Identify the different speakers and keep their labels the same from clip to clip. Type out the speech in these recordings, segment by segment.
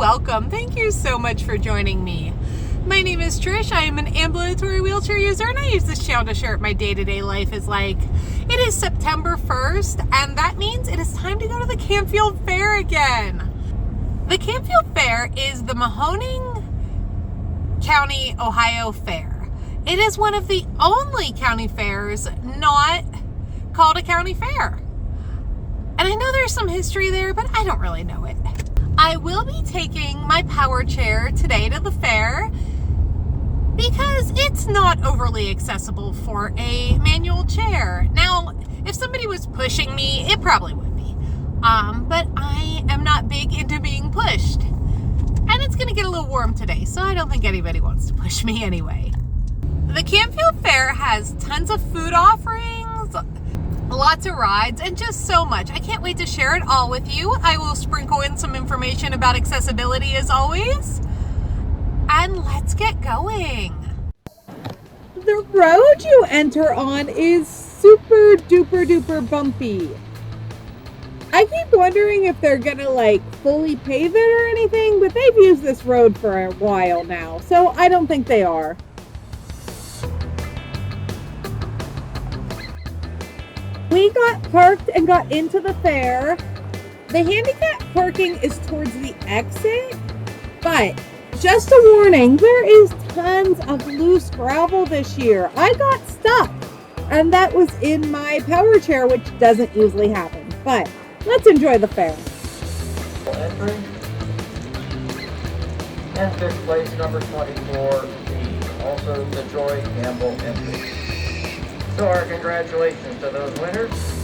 Speaker 1: welcome. Thank you so much for joining me. My name is Trish. I am an ambulatory wheelchair user, and I use this channel to share what my day-to-day life is like. It is September 1st, and that means it is time to go to the Canfield Fair again. The Campfield Fair is the Mahoning County, Ohio Fair. It is one of the only county fairs not called a county fair. And I know there's some history there, but I don't really know it. I will be taking my power chair today to the fair because it's not overly accessible for a manual chair. Now, if somebody was pushing me, it probably would be. But I am not big into being pushed. And it's going to get a little warm today, so I don't think anybody wants to push me anyway. The Campfield Fair has tons of food offerings, lots of rides, and just so much. I can't wait to share it all with you. I will sprinkle in some information about accessibility as always. And let's get going.
Speaker 2: The road you enter on is super duper duper bumpy. I keep wondering if they're gonna fully pave it or anything, but they've used this road for a while now, so I don't think they are. We got parked and got into the fair. The handicap parking is towards the exit, but just a warning, there is tons of loose gravel this year. I got stuck, and that was in my power chair, which doesn't usually happen, but let's enjoy the fair.
Speaker 3: Entry and fifth place number 24B, also the Joy Campbell entry. So our congratulations to those winners.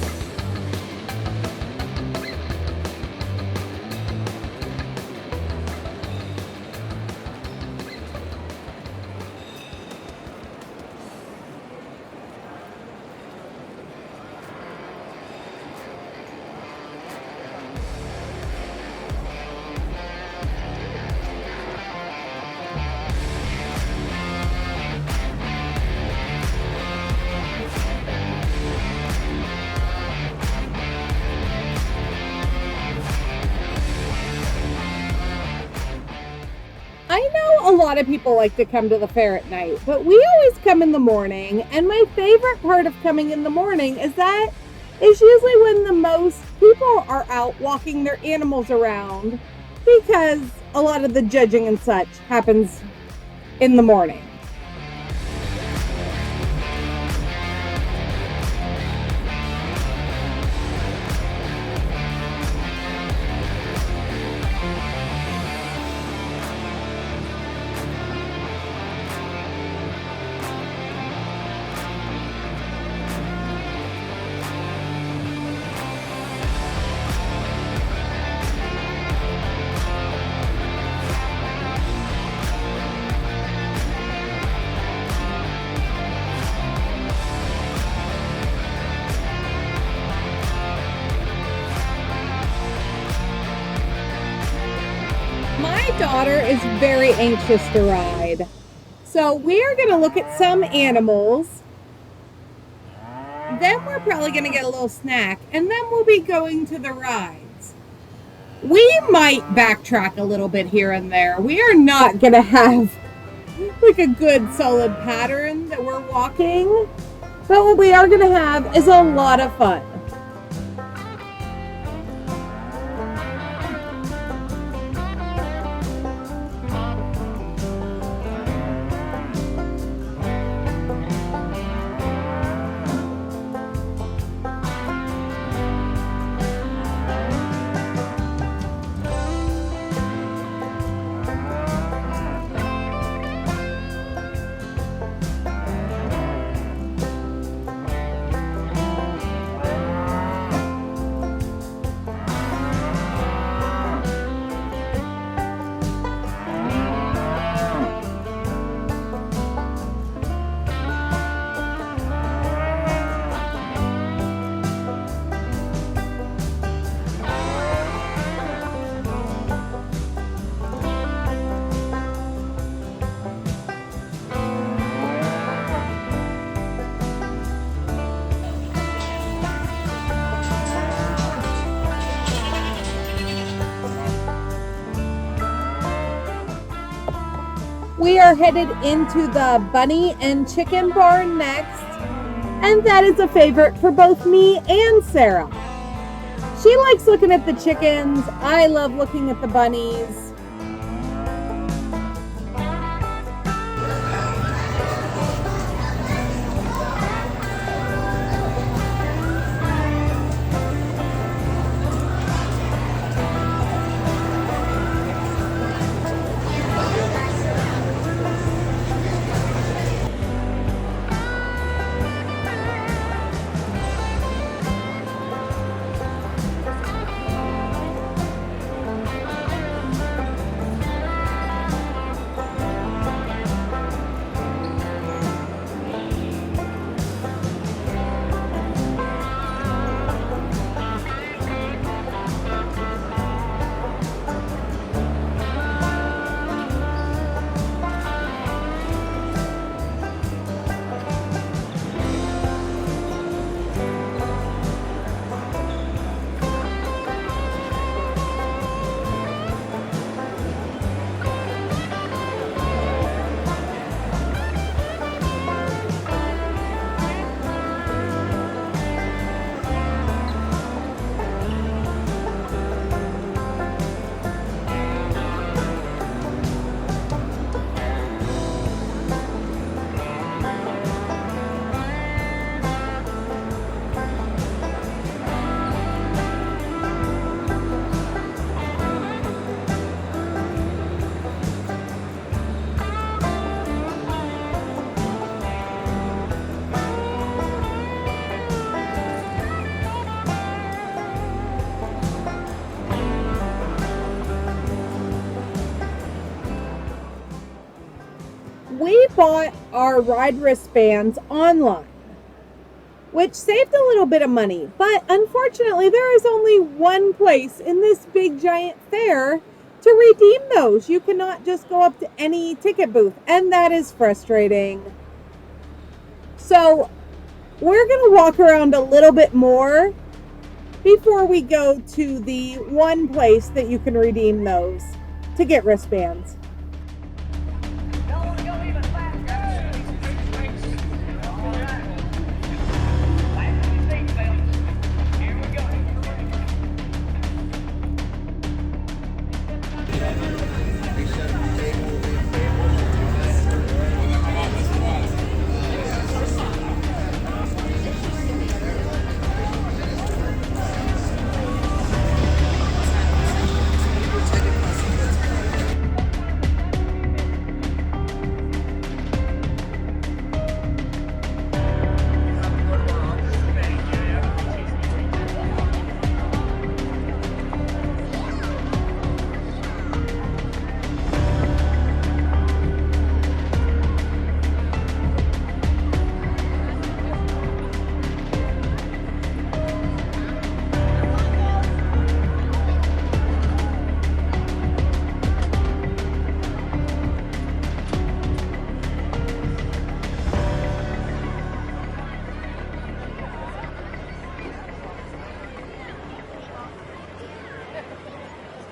Speaker 2: I know a lot of people like to come to the fair at night, but we always come in the morning, and my favorite part of coming in the morning is that it's usually when the most people are out walking their animals around, because a lot of the judging and such happens in the morning. My daughter is very anxious to ride, so we are going to look at some animals, then we're probably going to get a little snack, and then we'll be going to the rides. We might backtrack a little bit here and there. We are not going to have a good solid pattern that we're walking, but what we are going to have is a lot of fun. We are headed into the bunny and chicken barn next, and that is a favorite for both me and Sarah. She likes looking at the chickens. I love looking at the bunnies. We bought our ride wristbands online, which saved a little bit of money, but unfortunately there is only one place in this big giant fair to redeem those. You cannot just go up to any ticket booth, and that is frustrating. So we're going to walk around a little bit more before we go to the one place that you can redeem those to get wristbands.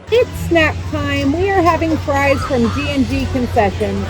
Speaker 2: It's snack time. We are having fries from G&G Concessions.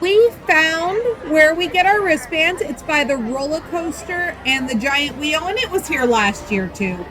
Speaker 2: We found where we get our wristbands. It's by the roller coaster and the giant wheel, and it was here last year too.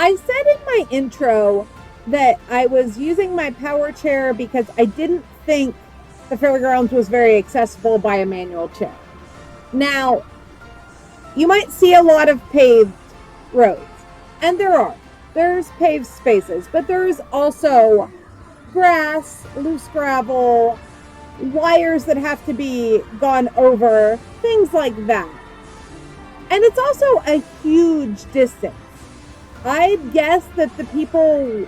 Speaker 2: I said in my intro that I was using my power chair because I didn't think the fairgrounds was very accessible by a manual chair. Now, you might see a lot of paved roads, and there's paved spaces, but there's also grass, loose gravel, wires that have to be gone over, things like that. And it's also a huge distance. I guess that the people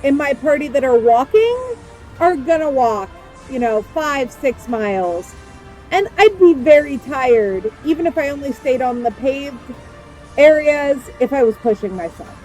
Speaker 2: in my party that are walking are gonna walk, 5-6 miles. And I'd be very tired, even if I only stayed on the paved areas, if I was pushing myself.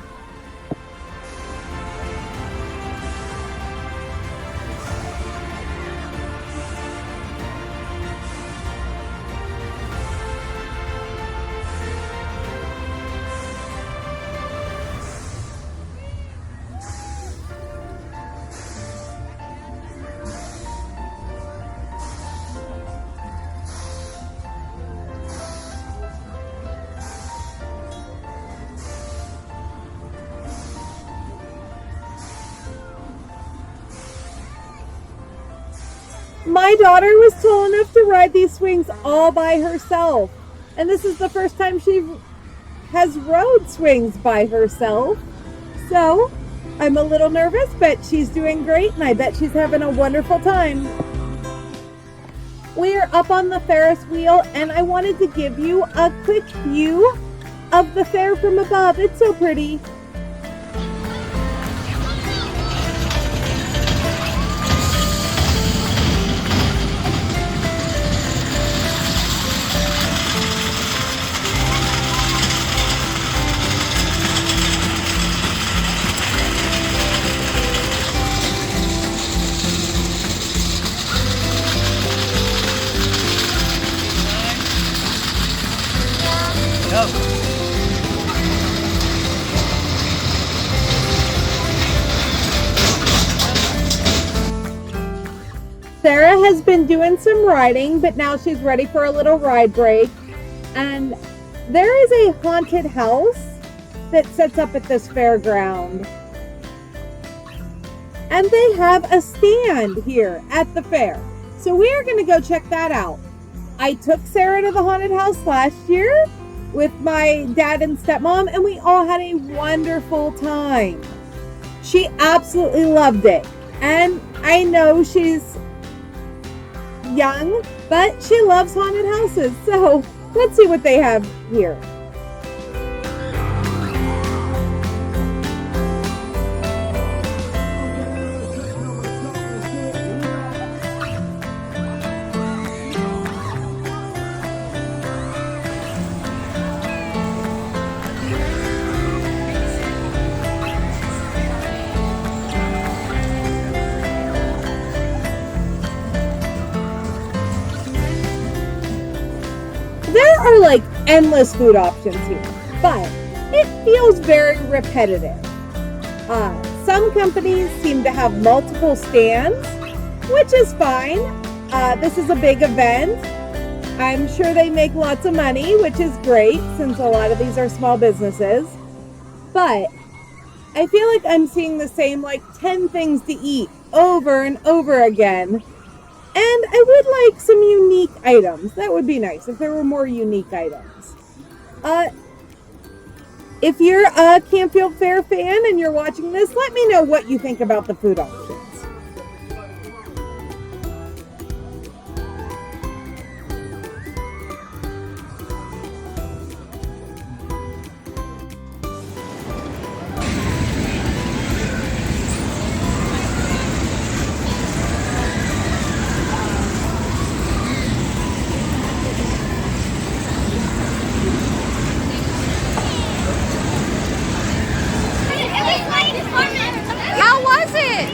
Speaker 2: My daughter was tall enough to ride these swings all by herself. And this is the first time she has rode swings by herself. So I'm a little nervous, but she's doing great and I bet she's having a wonderful time. We're up on the Ferris wheel and I wanted to give you a quick view of the fair from above. It's so pretty. Sarah has been doing some riding, but now she's ready for a little ride break. And there is a haunted house that sets up at this fairground. And they have a stand here at the fair. So we are going to go check that out. I took Sarah to the haunted house last year with my dad and stepmom, and we all had a wonderful time. She absolutely loved it. And I know she's young, but she loves haunted houses. So let's see what they have here. There are like endless food options here, but it feels very repetitive. Some companies seem to have multiple stands, which is fine. This is a big event. I'm sure they make lots of money, which is great since a lot of these are small businesses. But I feel like I'm seeing the same 10 things to eat over and over again. And I would like some unique items. That would be nice if there were more unique items. If you're a Canfield Fair fan and you're watching this, let me know what you think about the food options.
Speaker 1: How was it?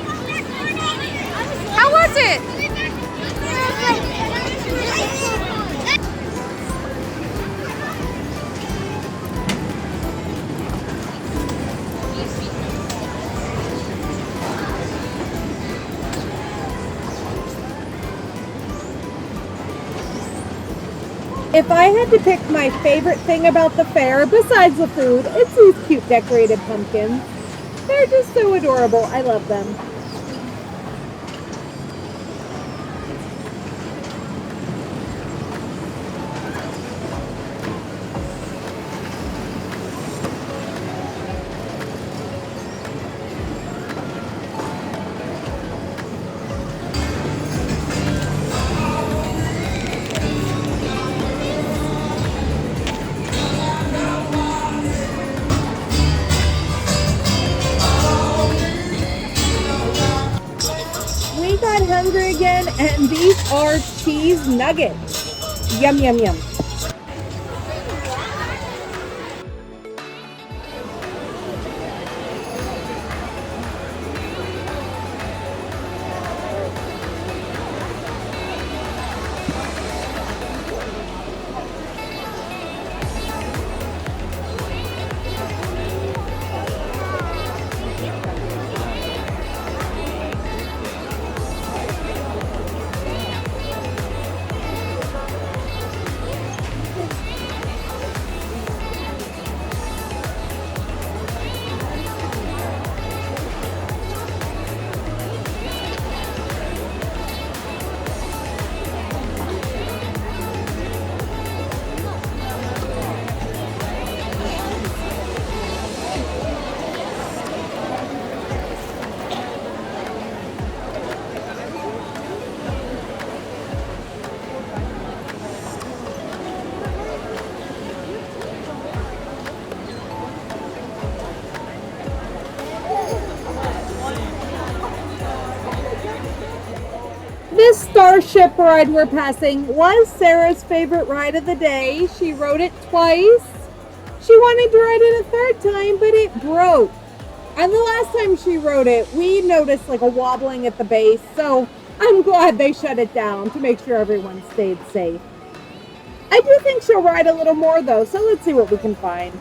Speaker 2: If I had to pick my favorite thing about the fair, besides the food, it's these cute decorated pumpkins. They're just so adorable. I love them. We got hungry again, and these are cheese nuggets. Yum, yum, yum. This starship ride we're passing was Sarah's favorite ride of the day. She rode it twice. She wanted to ride it a third time, but it broke. And the last time she rode it, we noticed like a wobbling at the base. So I'm glad they shut it down to make sure everyone stayed safe. I do think she'll ride a little more though, so let's see what we can find.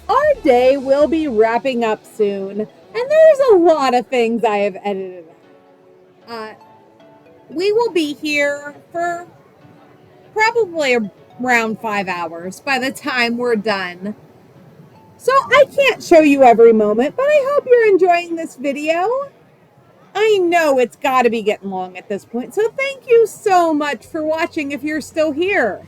Speaker 2: Our day will be wrapping up soon, and there's a lot of things I have edited. We will be here for probably around 5 hours by the time we're done. So I can't show you every moment, but I hope you're enjoying this video. I know it's got to be getting long at this point, so thank you so much for watching if you're still here.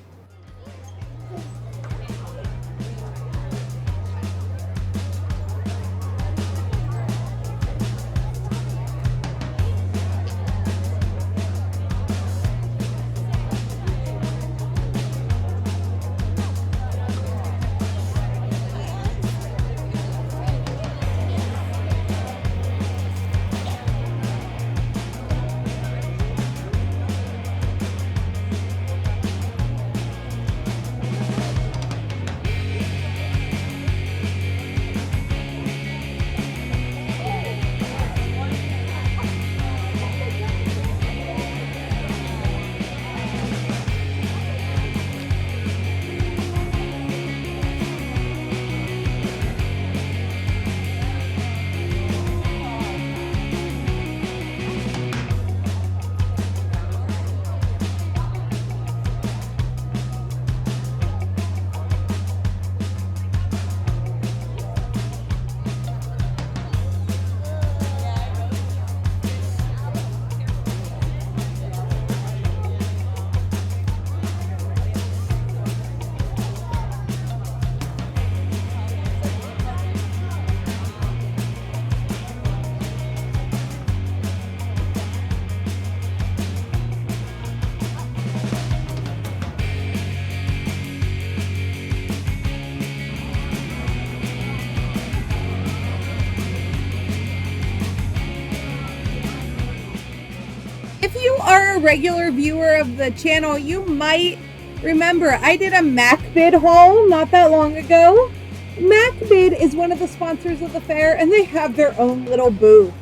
Speaker 2: are a regular viewer of the channel, you might remember I did a MacBid haul not that long ago. MacBid is one of the sponsors of the fair, and they have their own little booth.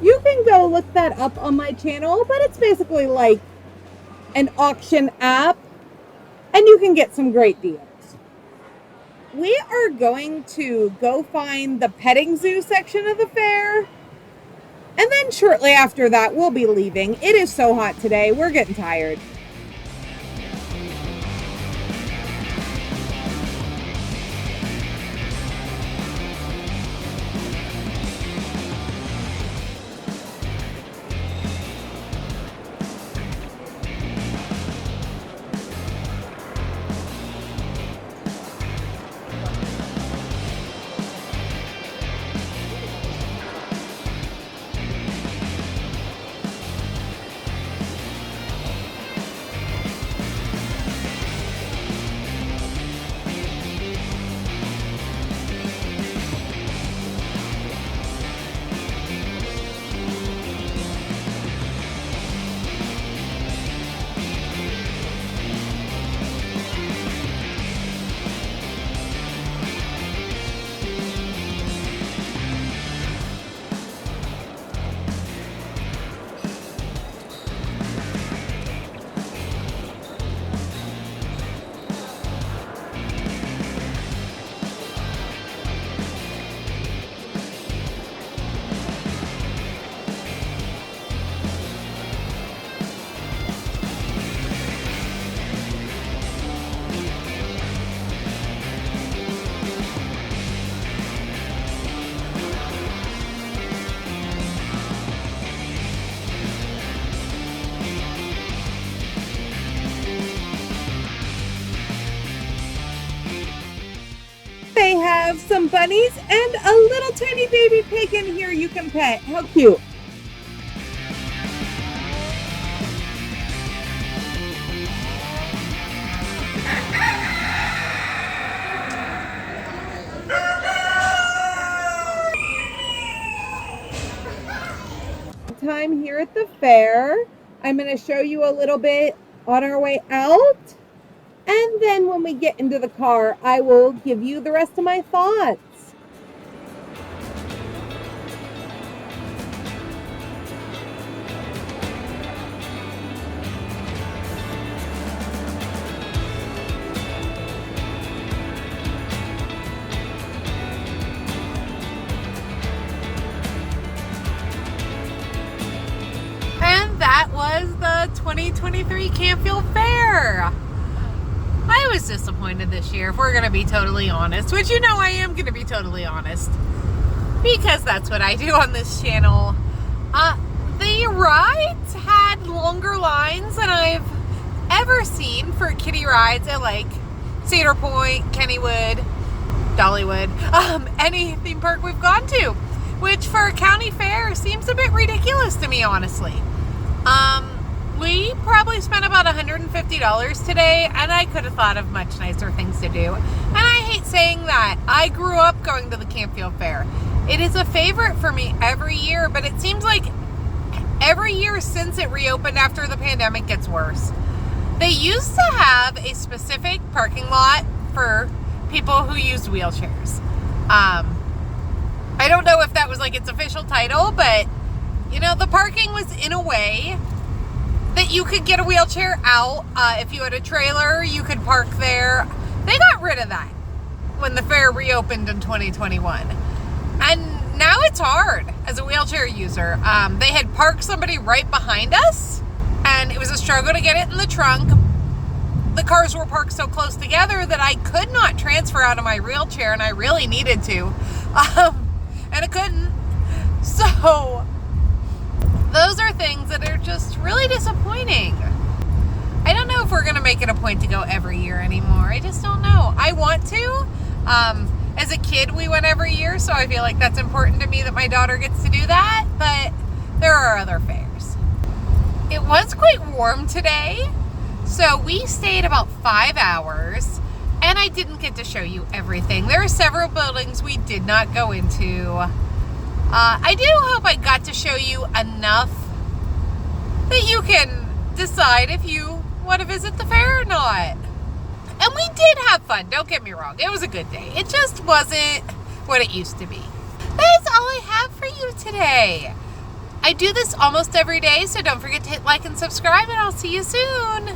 Speaker 2: You can go look that up on my channel, but it's basically like an auction app, and you can get some great deals. We are going to go find the petting zoo section of the fair, and then shortly after that, we'll be leaving. It is so hot today. We're getting tired. They have some bunnies and a little tiny baby pig in here you can pet. How cute. Time here at the fair. I'm going to show you a little bit on our way out. And then when we get into the car, I will give you the rest of my thoughts.
Speaker 1: And that was the 2023 Canfield Fair. I was disappointed this year, if we're going to be totally honest, which you know I am going to be totally honest, because that's what I do on this channel. The rides had longer lines than I've ever seen for kiddie rides at like Cedar Point, Kennywood, Dollywood, any theme park we've gone to, which for a county fair seems a bit ridiculous to me, honestly. We probably spent about $150 today, and I could have thought of much nicer things to do. And I hate saying that. I grew up going to the Campfield Fair. It is a favorite for me every year, but it seems like every year since it reopened after the pandemic gets worse. They used to have a specific parking lot for people who used wheelchairs. I don't know if that was like its official title, but you know, the parking was in a way that you could get a wheelchair out. If you had a trailer, you could park there. They got rid of that when the fair reopened in 2021. And now it's hard as a wheelchair user. They had parked somebody right behind us, and it was a struggle to get it in the trunk. The cars were parked so close together that I could not transfer out of my wheelchair, and I really needed to. And I couldn't. So those are things that are just really disappointing. I don't know if we're going to make it a point to go every year anymore. I just don't know. I want to. As a kid, we went every year, so I feel like that's important to me that my daughter gets to do that, but there are other fairs. It was quite warm today, so we stayed about 5 hours, and I didn't get to show you everything. There are several buildings we did not go into. I do hope I got to show you enough that you can decide if you want to visit the fair or not. And we did have fun, don't get me wrong. It was a good day. It just wasn't what it used to be. That's all I have for you today. I do this almost every day, so don't forget to hit like and subscribe, and I'll see you soon.